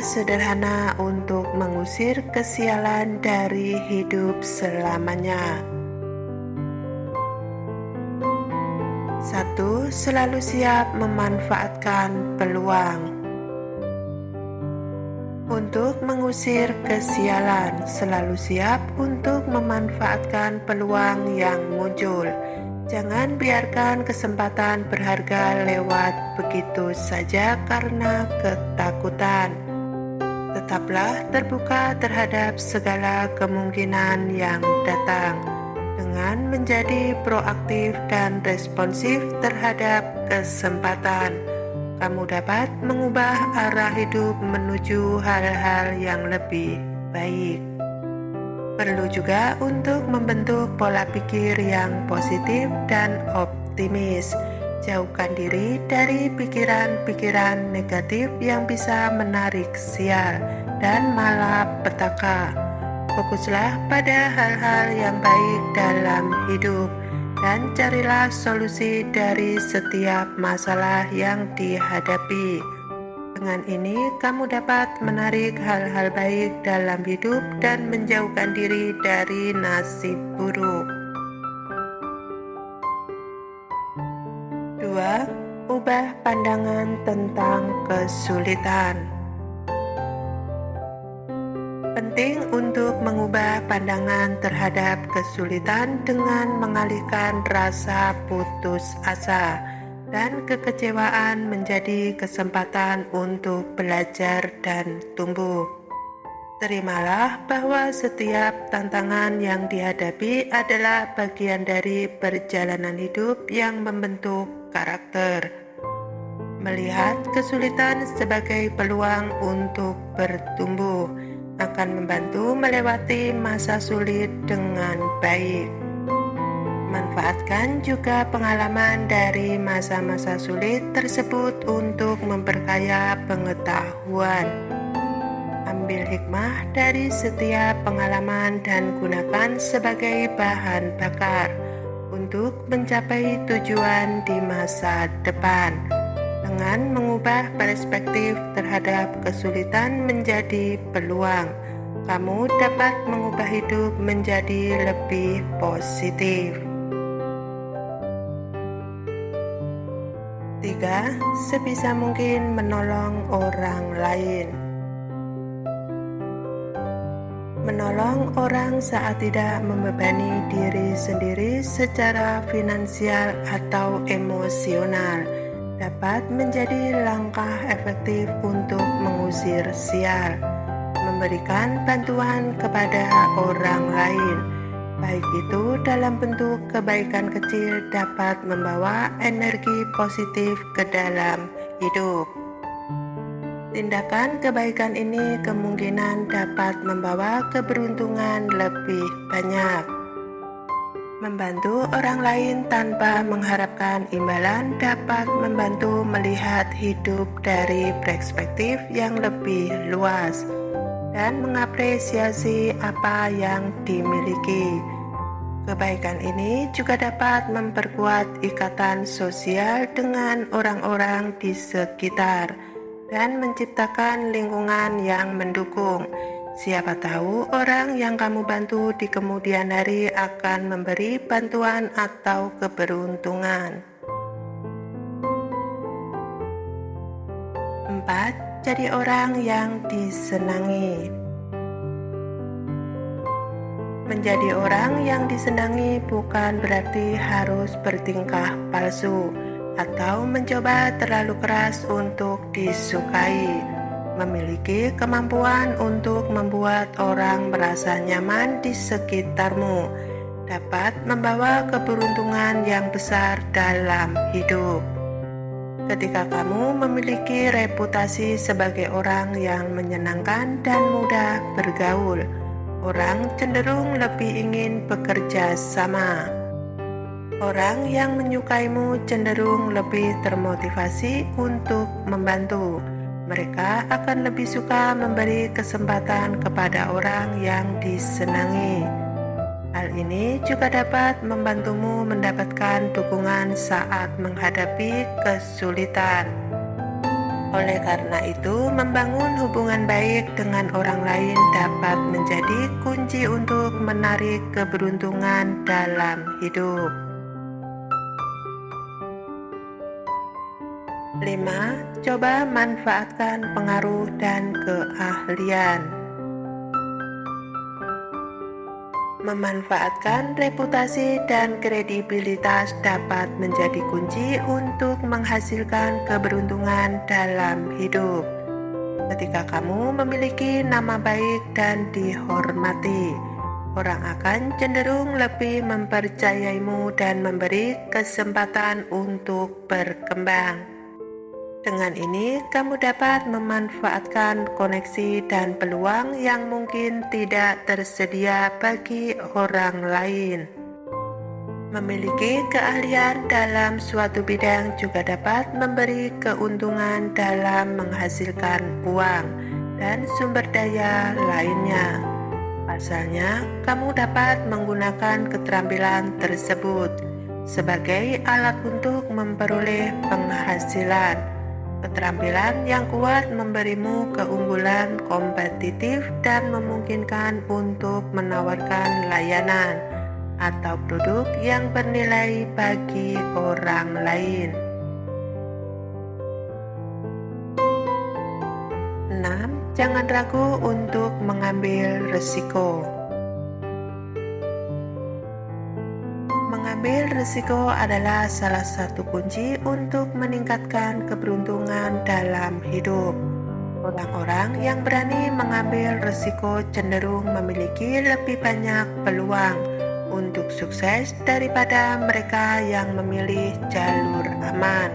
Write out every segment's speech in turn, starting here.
Cara sederhana untuk mengusir kesialan dari hidup selamanya. 1. Selalu siap memanfaatkan peluang. Untuk mengusir kesialan, selalu siap untuk memanfaatkan peluang yang muncul. Jangan biarkan kesempatan berharga lewat begitu saja karena ketakutan. Tetaplah terbuka terhadap segala kemungkinan yang datang. Dengan menjadi proaktif dan responsif terhadap kesempatan, kamu dapat mengubah arah hidup menuju hal-hal yang lebih baik. Perlu juga untuk membentuk pola pikir yang positif dan optimis. Jauhkan diri dari pikiran-pikiran negatif yang bisa menarik sial dan malapetaka. Fokuslah pada hal-hal yang baik dalam hidup dan carilah solusi dari setiap masalah yang dihadapi. Dengan ini, kamu dapat menarik hal-hal baik dalam hidup dan menjauhkan diri dari nasib buruk. 2. Ubah pandangan tentang kesulitan. Penting untuk mengubah pandangan terhadap kesulitan dengan mengalihkan rasa putus asa dan kekecewaan menjadi kesempatan untuk belajar dan tumbuh. Terimalah bahwa setiap tantangan yang dihadapi adalah bagian dari perjalanan hidup yang membentuk karakter. Melihat kesulitan sebagai peluang untuk bertumbuh akan membantu melewati masa sulit dengan baik. Manfaatkan juga pengalaman dari masa-masa sulit tersebut untuk memperkaya pengetahuan. Ambil hikmah dari setiap pengalaman dan gunakan sebagai bahan bakar untuk mencapai tujuan di masa depan. Dengan mengubah perspektif terhadap kesulitan menjadi peluang, kamu dapat mengubah hidup menjadi lebih positif. 3. Sebisa mungkin menolong orang lain. Menolong orang saat tidak membebani diri sendiri secara finansial atau emosional dapat menjadi langkah efektif untuk mengusir sial. Memberikan bantuan kepada orang lain, baik itu dalam bentuk kebaikan kecil, dapat membawa energi positif ke dalam hidup. Tindakan kebaikan ini kemungkinan dapat membawa keberuntungan lebih banyak. Membantu orang lain tanpa mengharapkan imbalan dapat membantu melihat hidup dari perspektif yang lebih luas dan mengapresiasi apa yang dimiliki. Kebaikan ini juga dapat memperkuat ikatan sosial dengan orang-orang di sekitar dan menciptakan lingkungan yang mendukung. Siapa tahu orang yang kamu bantu di kemudian hari akan memberi bantuan atau keberuntungan. 4. Jadi orang yang disenangi. Menjadi orang yang disenangi bukan berarti harus bertingkah palsu atau mencoba terlalu keras untuk disukai. Memiliki kemampuan untuk membuat orang merasa nyaman di sekitarmu dapat membawa keberuntungan yang besar dalam hidup. Ketika kamu memiliki reputasi sebagai orang yang menyenangkan dan mudah bergaul, orang cenderung lebih ingin bekerja sama. Orang yang menyukaimu cenderung lebih termotivasi untuk membantu. Mereka akan lebih suka memberi kesempatan kepada orang yang disenangi. Hal ini juga dapat membantumu mendapatkan dukungan saat menghadapi kesulitan. Oleh karena itu, membangun hubungan baik dengan orang lain dapat menjadi kunci untuk menarik keberuntungan dalam hidup. 5. Coba manfaatkan pengaruh dan keahlian. Memanfaatkan reputasi dan kredibilitas dapat menjadi kunci untuk menghasilkan keberuntungan dalam hidup. Ketika kamu memiliki nama baik dan dihormati, orang akan cenderung lebih mempercayaimu dan memberi kesempatan untuk berkembang. Dengan ini, kamu dapat memanfaatkan koneksi dan peluang yang mungkin tidak tersedia bagi orang lain. Memiliki keahlian dalam suatu bidang juga dapat memberi keuntungan dalam menghasilkan uang dan sumber daya lainnya. Pasalnya, kamu dapat menggunakan keterampilan tersebut sebagai alat untuk memperoleh penghasilan. Keterampilan yang kuat memberimu keunggulan kompetitif dan memungkinkan untuk menawarkan layanan atau produk yang bernilai bagi orang lain. 6. Jangan ragu untuk mengambil risiko. Mengambil risiko adalah salah satu kunci untuk meningkatkan keberuntungan dalam hidup. Orang-orang yang berani mengambil risiko cenderung memiliki lebih banyak peluang untuk sukses daripada mereka yang memilih jalur aman.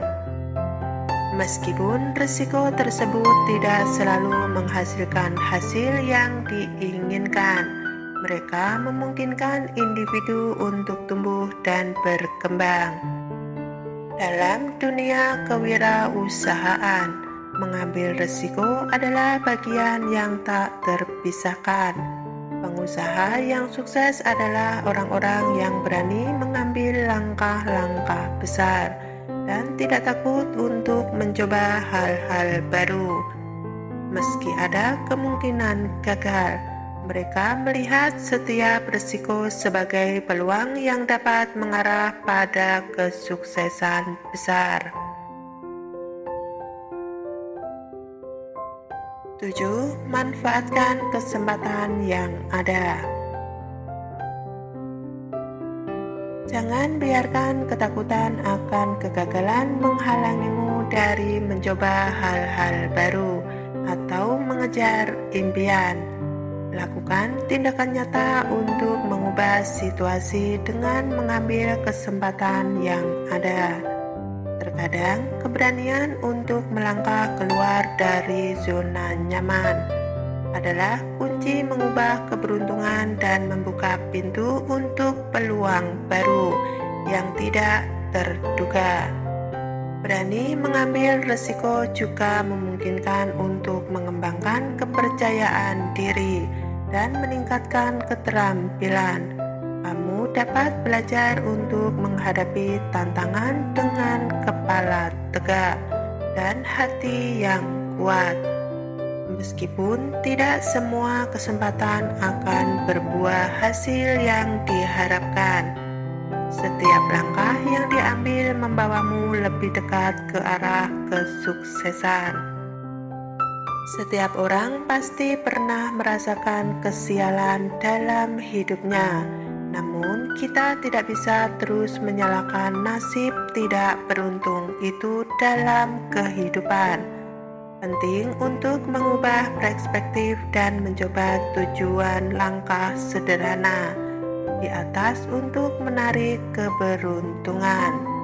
Meskipun risiko tersebut tidak selalu menghasilkan hasil yang diinginkan, mereka memungkinkan individu untuk tumbuh dan berkembang. Dalam dunia kewirausahaan, mengambil risiko adalah bagian yang tak terpisahkan. Pengusaha yang sukses adalah orang-orang yang berani mengambil langkah-langkah besar dan tidak takut untuk mencoba hal-hal baru. Meski ada kemungkinan gagal, mereka melihat setiap risiko sebagai peluang yang dapat mengarah pada kesuksesan besar. 7. Manfaatkan kesempatan yang ada. Jangan biarkan ketakutan akan kegagalan menghalangimu dari mencoba hal-hal baru atau mengejar impian. Lakukan tindakan nyata untuk mengubah situasi dengan mengambil kesempatan yang ada. Terkadang, keberanian untuk melangkah keluar dari zona nyaman adalah kunci mengubah keberuntungan dan membuka pintu untuk peluang baru yang tidak terduga. Berani mengambil risiko juga memungkinkan untuk mengembangkan kepercayaan diri dan meningkatkan keterampilan. Kamu dapat belajar untuk menghadapi tantangan dengan kepala tegak dan hati yang kuat. Meskipun tidak semua kesempatan akan berbuah hasil yang diharapkan, setiap langkah yang diambil membawamu lebih dekat ke arah kesuksesan. Setiap orang pasti pernah merasakan kesialan dalam hidupnya, namun kita tidak bisa terus menyalahkan nasib tidak beruntung itu dalam kehidupan. Penting untuk mengubah perspektif dan mencoba tujuan langkah sederhana di atas untuk menarik keberuntungan.